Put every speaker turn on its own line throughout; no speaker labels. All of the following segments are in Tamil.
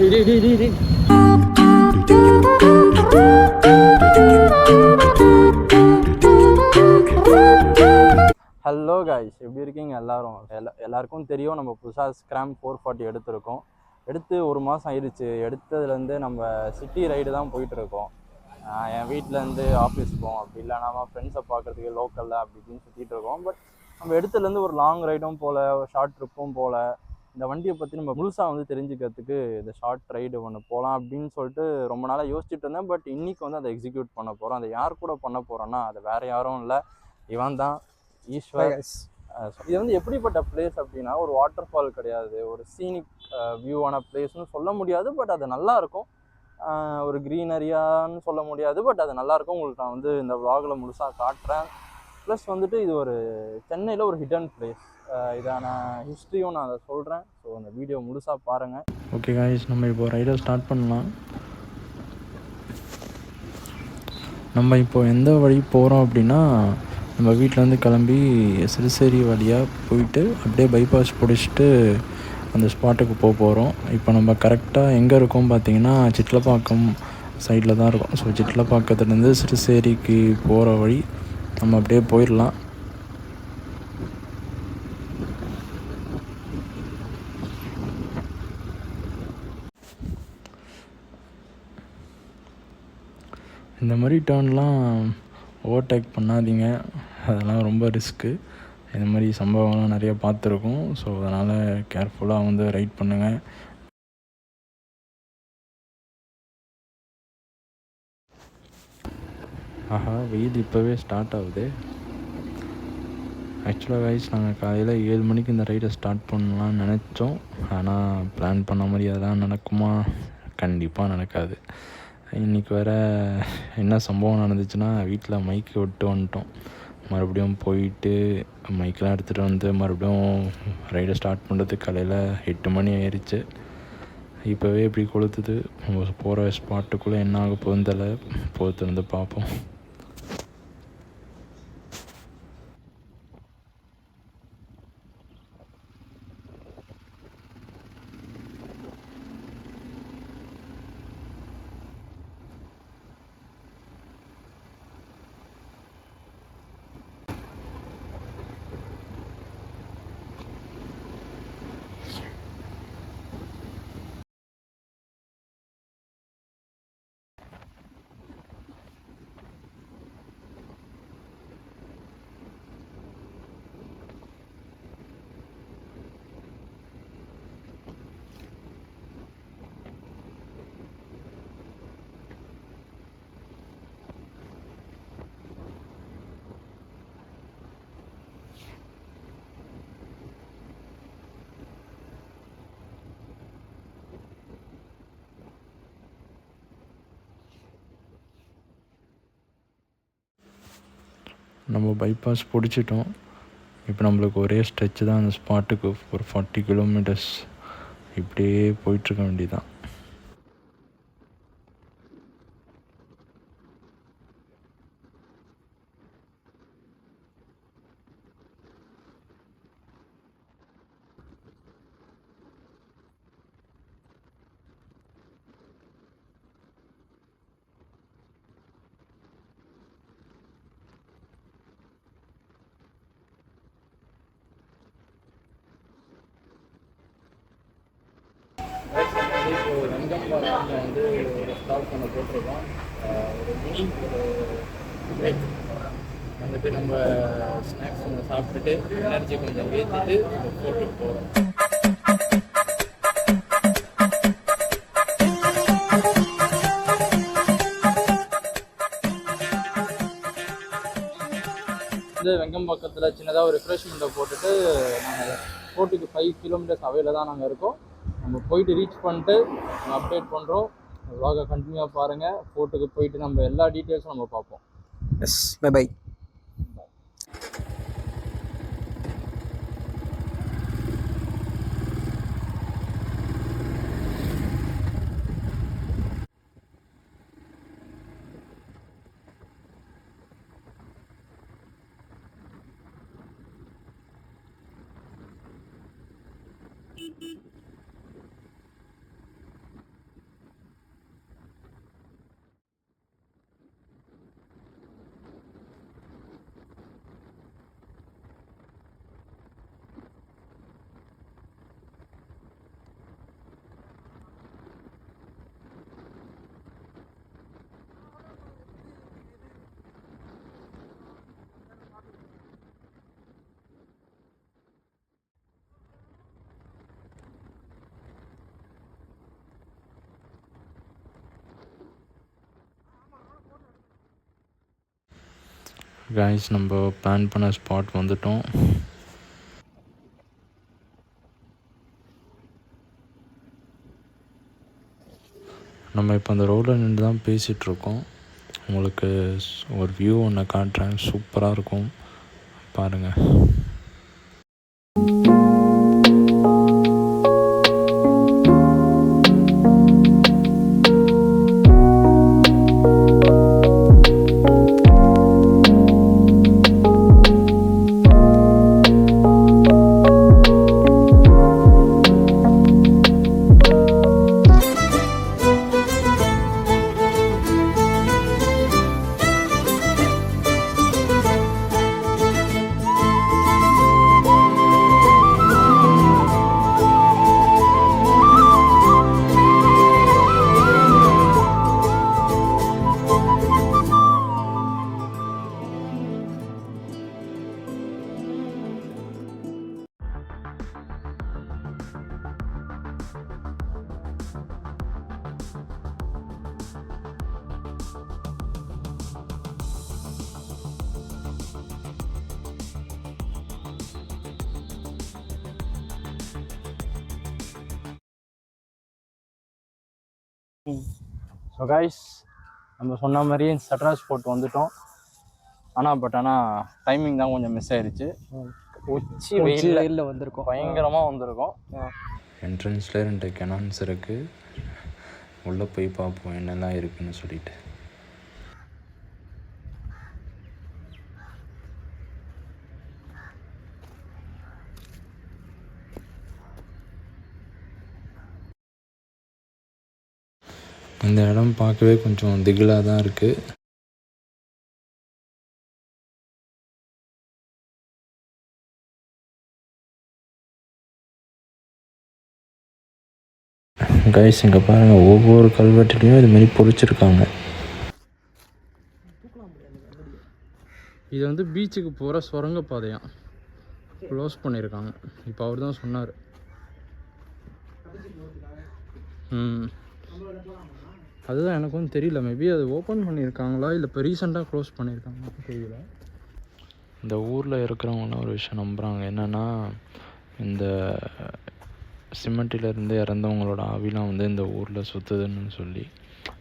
ஹலோ காய்ஸ், எப்படி இருக்கீங்க எல்லாரும்? எல்லாருக்கும் தெரியும் நம்ம புதுசாக ஸ்க்ராம் 440 எடுத்திருக்கோம். எடுத்து ஒரு மாதம் ஆயிடுச்சு. எடுத்ததுலேருந்து நம்ம சிட்டி ரைடு தான் போயிட்டுருக்கோம். என் வீட்டிலேருந்து ஆஃபீஸ் போவோம், அப்படி இல்லை நம்ம ஃப்ரெண்ட்ஸை பார்க்குறதுக்கு லோக்கலில் அப்படி இப்படின்னு சுற்றிட்டு இருக்கோம். பட் நம்ம எடுத்ததுலேருந்து ஒரு லாங் ரைடும் போல், ஒரு ஷார்ட் ட்ரிப்பும் போல். இந்த வண்டியை பற்றி நம்ம முழுசாக வந்து தெரிஞ்சுக்கிறதுக்கு இந்த ஷார்ட் ரைடு ஒன்று போகலாம் அப்படின்னு சொல்லிட்டு ரொம்ப நாளாக யோசிச்சுட்டு இருந்தேன். பட் இன்றைக்கி வந்து அதை எக்ஸிக்யூட் பண்ண போகிறோம். அதை யார் கூட பண்ண போகிறோன்னா, அது வேறு யாரும் இல்லை, இவன் தான், ஈஸ்வர். இது வந்து எப்படிப்பட்ட பிளேஸ் அப்படின்னா, ஒரு வாட்டர் ஃபால் கிடையாது, ஒரு சீனிக் வியூவான பிளேஸ்னு சொல்ல முடியாது. பட் அது நல்லாயிருக்கும். ஒரு க்ரீனரியான்னு சொல்ல முடியாது, பட் அது நல்லாயிருக்கும். உங்களுக்கு நான் வந்து இந்த vlogல முழுசாக காட்டுறேன். ப்ளஸ் வந்துட்டு இது ஒரு சென்னையில் ஒரு ஹிடன் பிளேஸ். இதான ஹிஸ்ட்ரியும் நான் அதை சொல்கிறேன். ஸோ அந்த வீடியோ முழுசாக பாருங்கள். ஓகே காய்ஸ், நம்ம இப்போ ரைடை ஸ்டார்ட் பண்ணலாம். நம்ம இப்போ எந்த வழி போகிறோம் அப்படின்னா, நம்ம வீட்டிலேருந்து கிளம்பி சிறுசேரி வழியாக போயிட்டு அப்படியே பைபாஸ் பிடிச்சிட்டு அந்த ஸ்பாட்டுக்கு போகிறோம். இப்போ நம்ம கரெக்டாக எங்கே இருக்கோம் பார்த்தீங்கன்னா, சிட்லப்பாக்கம் சைடில் தான் இருக்கும். ஸோ சிட்லப்பாக்கத்துலேருந்து சிறுசேரிக்கு போகிற வழி நம்ம அப்படியே போயிடலாம். இந்த மாதிரி டேர்ன்லாம் ஓவர்டேக் பண்ணாதீங்க, அதெல்லாம் ரொம்ப ரிஸ்க்கு. இந்த மாதிரி சம்பவம்லாம் நிறையா பார்த்துருக்கோம். ஸோ அதனால் கேர்ஃபுல்லாக வந்து ரைட் பண்ணுங்கள். ஆஹா, வெயில் இப்போவே ஸ்டார்ட் ஆகுது. ஆக்சுவலாக கைஸ், நாங்கள் காலையில் 7 மணிக்கு இந்த ரைடை ஸ்டார்ட் பண்ணலான்னு நினச்சோம். ஆனால் பிளான் பண்ண மாதிரி அதெல்லாம் நடக்குமா? கண்டிப்பாக நடக்காது. இன்றைக்கி வேறு என்ன சம்பவம் நடந்துச்சுன்னா, வீட்டில் மைக்கு விட்டு வந்துட்டோம். மறுபடியும் போயிட்டு மைக்கெலாம் எடுத்துகிட்டு வந்து மறுபடியும் ரைடை ஸ்டார்ட் பண்ணுறதுக்கு காலையில் 8 மணி ஆயிடுச்சு. இப்போவே எப்படி கொளுத்துது. நம்ம போகிற ஸ்பாட்டுக்குள்ளே என்ன ஆக போகுதுன்னு தெரியல. போகிறது வந்து பார்ப்போம். நம்ம பைபாஸ் பிடிச்சிட்டோம். இப்போ நம்மளுக்கு ஒரே ஸ்ட்ரெச்சு தான் அந்த ஸ்பாட்டுக்கு. ஒரு 40 கிலோமீட்டர்ஸ் இப்படியே போயிட்டுருக்க வேண்டியதான். இப்போ வெங்கம்பாக்கம் வந்து ஒரு ஸ்டாப் பண்ண போட்டிருக்கோம். ஒரு மினி ஒரு பிரேக் வந்துட்டு நம்ம ஸ்நாக்ஸ் கொஞ்சம் சாப்பிட்டுட்டு எனர்ஜி கொஞ்சம் ஏற்றிட்டு நம்ம போட்டுட்டு போகிறோம். வந்து வெங்கம்பாக்கத்தில் சின்னதாக ஒரு ரிஃப்ரெஷ்மெண்ட்டை போட்டுட்டு நாங்கள் போட்டுக்கு 5 கிலோமீட்டர்ஸ் அவையில் தான் நாங்கள் இருக்கோம். நம்ம போயிட்டு ரீச் பண்ணிட்டு நம்ம அப்டேட் பண்ணுறோம். vlog கண்டினியூவாக பாருங்கள். ஃபோர்ட்டுக்கு போயிட்டு நம்ம எல்லா டீட்டெயில்ஸும் நம்ம பார்ப்போம்.
Yes, bye bye.
கைஸ் நம்ம பிளான் பண்ண ஸ்பாட் வந்துட்டோம். நம்ம இப்போ அந்த ரோடில் நின்று தான் பேசிகிட்ருக்கோம். உங்களுக்கு ஒரு வியூ ஒன்று காட்டுறேன், சூப்பராக இருக்கும் பாருங்கள். ஸோ கைஸ், நம்ம சொன்ன மாதிரியே சட்ராஸ் ஃபோர்ட் வந்துட்டோம். ஆனால் டைமிங் தான் கொஞ்சம் மிஸ் ஆயிடுச்சு. உச்சி வெயிலில் வந்திருக்கோம், பயங்கரமாக வந்திருக்கோம். என்ட்ரன்ஸில் 2 கெனான்ஸ் இருக்குது. உள்ளே போய் பார்ப்போம் என்னெல்லாம் இருக்குதுன்னு சொல்லிட்டு. இந்த இடம் பார்க்கவே கொஞ்சம் திகிலாக தான் இருக்குது. கைஸ், இங்கே பாருங்கள், ஒவ்வொரு கல்வெட்டுலேயும் இதுமாரி பொறிச்சிருக்காங்க. இது வந்து பீச்சுக்கு போகிற சுரங்கப்பாதையாக க்ளோஸ் பண்ணியிருக்காங்க. இப்போ அவர் தான் சொன்னார். அதுதான் எனக்கும் தெரியல. மேபி அது ஓப்பன் பண்ணியிருக்காங்களா இல்லை இப்போ ரீசெண்டாக க்ளோஸ் பண்ணியிருக்காங்களா தெரியல. இந்த ஊரில் இருக்கிறவங்களாம் ஒரு விஷயம் நம்புகிறாங்க. என்னென்னா, இந்த சிமெண்ட்டிலேருந்து இறந்தவங்களோட ஆவிலாம் வந்து இந்த ஊரில் சுற்றுதுன்னு சொல்லி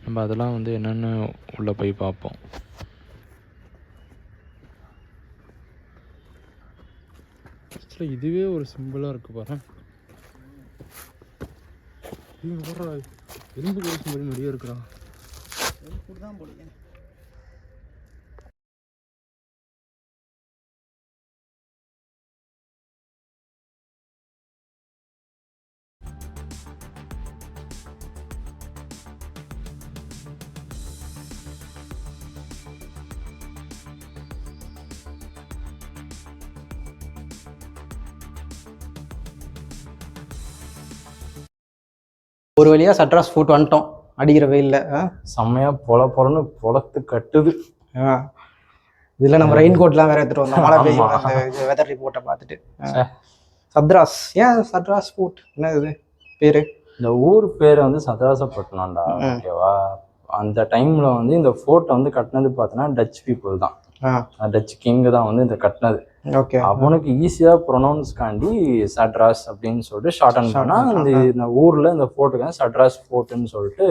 நம்ம அதெல்லாம் வந்து என்னென்னு உள்ளே போய் பார்ப்போம். ஆக்சுவலாக இதுவே ஒரு சிம்பிளாக இருக்குது பாரு. எலும்பு கொடுக்கும் போது முடிய இருக்கிறான்.
ஒரு வழியாக சட்ராஸ் ஃபோர்ட் வந்துட்டோம். அடிக்கிற வெயிலில்
செம்மையாக பொலன்னு பொலத்து கட்டுது.
இதில் நம்ம ரெயின் கோட்லாம் வேற எடுத்துகிட்டு வந்தோம், மழை பெய்யும் அந்த வெதர் ரிப்போர்ட்டை பார்த்துட்டு. சத்ராஸ், ஏன் சட்ராஸ் ஃபோர்ட் என்ன இது பேர்?
இந்த ஊர் பேர் வந்து சத்ராசப்பட்டினம்டா. ஓகேவா? அந்த டைமில் வந்து இந்த ஃபோர்ட்டை வந்து கட்டினது பார்த்தோன்னா டச் பீப்புள் தான். டச் கிங்கு தான் வந்து இந்த கட்டினது.
ஓகே,
அவனுக்கு ஈஸியாக ப்ரொனவுன்ஸ்காண்டி சட்ராஸ் அப்படின்னு சொல்லிட்டு ஷார்ட் அண்ட் பண்ணால் இந்த ஊரில் இந்த ஃபோர்ட்டுக்கு சட்ராஸ் ஃபோர்ட்டுன்னு சொல்லிட்டு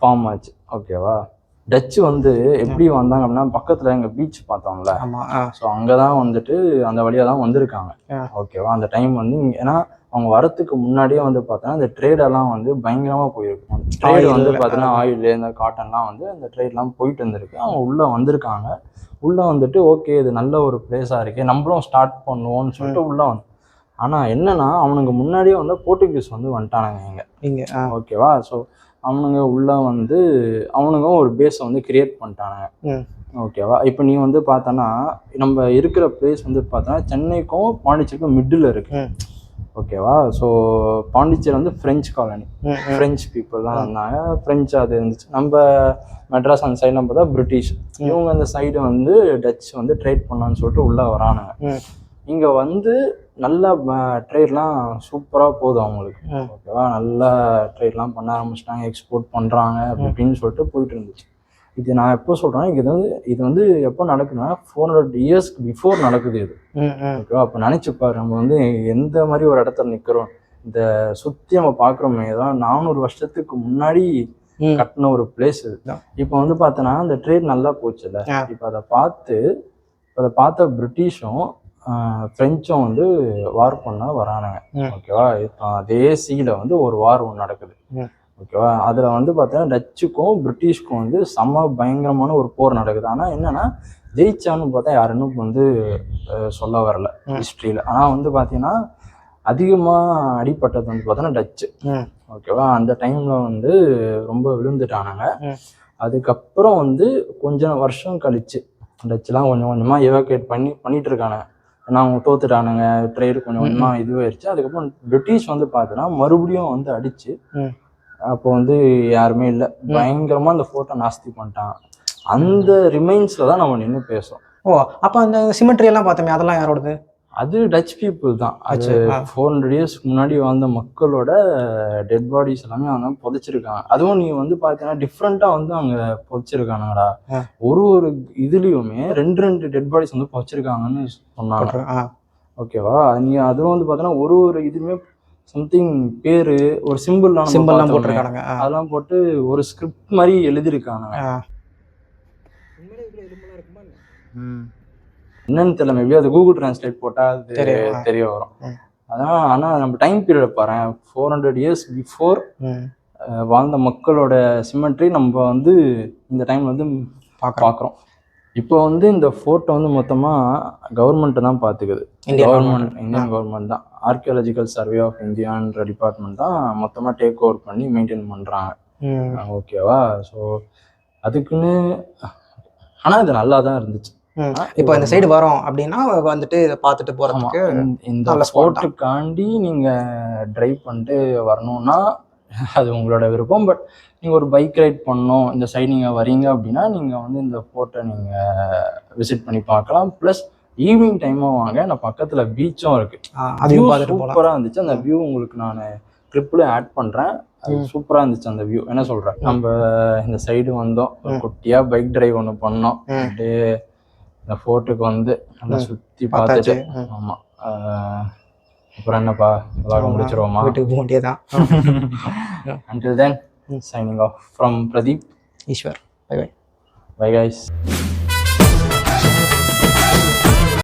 ஃபார்ம் ஆச்சு. ஓகேவா? டச்சு வந்து எப்படி வந்தாங்க அப்படின்னா, பக்கத்தில் எங்கள் பீச் பார்த்தோம்ல, ஸோ அங்கே தான் வந்துட்டு அந்த வழியாக தான் வந்திருக்காங்க. ஓகேவா? அந்த டைம் வந்து ஏன்னா அவங்க வரத்துக்கு முன்னாடியே வந்து பார்த்தோன்னா இந்த ட்ரேடெல்லாம் வந்து பயங்கரமாக போயிருக்கும். ட்ரேடு வந்து பார்த்தோன்னா ஆயில், இந்த காட்டன்லாம் வந்து அந்த ட்ரேட்லாம் போயிட்டு இருந்திருக்கு. அவங்க உள்ளே வந்திருக்காங்க. உள்ளே வந்துட்டு ஓகே, இது நல்ல ஒரு பிளேஸாக இருக்குது, நம்மளும் ஸ்டார்ட் பண்ணுவோம்னு சொல்லிட்டு உள்ளே வந்து. ஆனால் என்னன்னா, அவனுக்கு முன்னாடியே வந்து போர்ச்சுகீஸ் வந்து வந்துட்டானுங்க இங்கே. ஓகேவா? ஸோ அவனுங்க உள்ளே வந்து அவனுங்க ஒரு பேஸை வந்து கிரியேட் பண்ணிட்டானுங்க. ஓகேவா? இப்போ நீ வந்து பார்த்தோன்னா நம்ம இருக்கிற பிளேஸ் வந்து பார்த்தோன்னா சென்னைக்கும் பாண்டிச்சேரிக்கும் மிடில் இருக்கு. ஓகேவா? ஸோ பாண்டிச்சேரி வந்து ஃப்ரெஞ்ச் காலனி, ஃப்ரெஞ்ச் பீப்புள் தான் இருந்தாங்க. ஃப்ரெஞ்ச் அது இருந்துச்சு. நம்ம மெட்ராஸ் அந்த சைடு நம்ம தான் பிரிட்டிஷ். இவங்க அந்த சைடு வந்து டச் வந்து ட்ரேட் பண்ணான்னு சொல்லிட்டு உள்ளே வரானுங்க. இங்கே வந்து நல்லா ட்ரேட்லாம் சூப்பராக போகுது அவங்களுக்கு. ஓகேவா? நல்லா ட்ரேட்லாம் பண்ண ஆரம்பிச்சிட்டாங்க, எக்ஸ்போர்ட் பண்ணுறாங்க அப்படின்னு சொல்லிட்டு போயிட்டு இருந்துச்சு. இது நான் எப்போ சொல்கிறேன், இது வந்து எப்போ நடக்குதுன்னா 400 இயர்ஸ்க்கு பிஃபோர் நடக்குது இது. ஓகேவா? அப்போ நினச்சிப்பாரு நம்ம வந்து எந்த மாதிரி ஒரு இடத்துல நிற்கிறோம். இந்த சுற்றி நம்ம பார்க்குறோமே தான் 400 வருஷத்துக்கு முன்னாடி கட்டின ஒரு பிளேஸ் இது. இப்போ வந்து பார்த்தோன்னா இந்த ட்ரேட் நல்லா போச்சுல்ல. இப்போ அதை பார்த்த பிரிட்டிஷும் ஃப்ரெஞ்சும் வந்து வார் பண்ண வரானுங்க. ஓகேவா? இப்போ அதே சீல வந்து ஒரு வார் ஒன்று நடக்குது. ஓகேவா? அதில் வந்து பார்த்தீங்கன்னா டச்சுக்கும் பிரிட்டிஷ்க்கும் வந்து பயங்கரமான ஒரு போர் நடக்குது. ஆனால் என்னன்னா ஜெயிச்சான்னு பார்த்தா யாருன்னு வந்து சொல்ல வரல ஹிஸ்ட்ரியில். ஆனால் வந்து பார்த்தீங்கன்னா அதிகமாக அடிப்பட்டது வந்து பார்த்தோன்னா டச்சு. ஓகேவா? அந்த டைமில் வந்து ரொம்ப விழுந்துட்டானுங்க. அதுக்கப்புறம் வந்து கொஞ்சம் வருஷம் கழிச்சு டச்சுலாம் கொஞ்சம் கொஞ்சமாக எவாக்குவேட் பண்ணிட்டு இருக்கானுங்க. ஏன்னா அவங்க தோத்துட்டானுங்க, ட்ரேடு கொஞ்சம் கொஞ்சமாக இதுவாயிருச்சு. அதுக்கப்புறம் பிரிட்டிஷ் வந்து பார்த்தோன்னா மறுபடியும் வந்து அடிச்சு அப்போ வந்து யாருமே இல்லை, பயங்கரமாக அந்த ஃபோட்டோ நாஸ்தி பண்ணிட்டாங்க. அந்த ரிமைன்ஸில் தான் நம்ம நின்று பேசுகிறோம்.
அப்போ அந்த சிமெட்ரி எல்லாம் பார்த்தோமே, அதெல்லாம் யாரோடது?
அது டச் பீப்புள் தான். அது 400 இயர்ஸ்க்கு முன்னாடி வாழ்ந்த மக்களோட டெட் பாடிஸ் எல்லாமே அவங்க புதைச்சிருக்காங்க. அதுவும் நீ வந்து பார்த்தீங்கன்னா டிஃப்ரெண்ட்டாக வந்து அவங்க புதைச்சிருக்கானுங்கடா. ஒரு இதுலேயுமே 2 டெட் பாடிஸ் வந்து புதைச்சிருக்காங்கன்னு சொன்னாங்க. ஓகேவா? அதுவும் வந்து பார்த்தோன்னா ஒரு இதுவுமே சம்திங் பேர் ஒரு சிம்பிள்லாம் போட்டிருக்கானுங்க. அதெல்லாம் போட்டு ஒரு ஸ்கிரிப்ட் மாதிரி எழுதியிருக்கானுங்க. என்னன்னு தெரியல, மேபி அது கூகுள் டிரான்ஸ்லேட் போட்டால் அது தெரிய வரும். அதான். ஆனால் நம்ம டைம் பீரியட் பாரு, 400 இயர்ஸ் பிஃபோர் வாழ்ந்த மக்களோட சிமெட்ரி நம்ம வந்து இந்த டைம் வந்து பார்க்குறோம். இப்போ வந்து இந்த ஃபோட்டோ வந்து மொத்தமாக கவர்மெண்ட்டு தான் பார்த்துக்குது. இந்தியன் கவர்மெண்ட் தான். ஆர்கியாலஜிக்கல் சர்வே ஆஃப் இந்தியான்ற டிபார்ட்மெண்ட் தான் மொத்தமாக டேக் ஓவர் பண்ணி மெயின்டைன் பண்ணுறாங்க. ஓகேவா? ஸோ அதுக்குன்னு ஆனால் இது நல்லா தான் இருந்துச்சு.
இப்போ இந்த சைடு வரோம் அப்படின்னா வந்துட்டு இதை பார்த்துட்டு போகிறதுக்கு
இந்த ஸ்பாட்டுக்காண்டி நீங்கள் ட்ரைவ் பண்ணிட்டு வரணும்னா அது உங்களோட விருப்பம். பட் நீங்கள் ஒரு பைக் ரைட் பண்ணணும், இந்த சைடு நீங்கள் வரீங்க அப்படின்னா நீங்கள் வந்து இந்த ஃபோட்டோ நீங்கள் விசிட் பண்ணி பார்க்கலாம். ப்ளஸ் ஈவினிங் டைமாக வாங்க. நான் பக்கத்தில் பீச்சும் இருக்குது. அது சூப்பராக இருந்துச்சு. அந்த வியூ உங்களுக்கு நான் கிளிப்பில் ஆட் பண்ணுறேன். அது சூப்பராக இருந்துச்சு அந்த வியூ. என்ன சொல்கிறேன், நம்ம இந்த சைடு வந்தோம், குட்டியாக பைக் டிரைவ் ஒன்று பண்ணோம். அப்படியே இந்த ஃபோர்ட்டுக்கு வந்து நல்லா சுற்றி பார்த்துட்டு ஆமாம். அப்புறம் என்னப்பா, விளாட முடிச்சிருவோமா?
வீட்டுக்கு போக வேண்டியதான்.
Until then, signing off from Pradeep,
Ishwar. Bye bye.
Bye guys.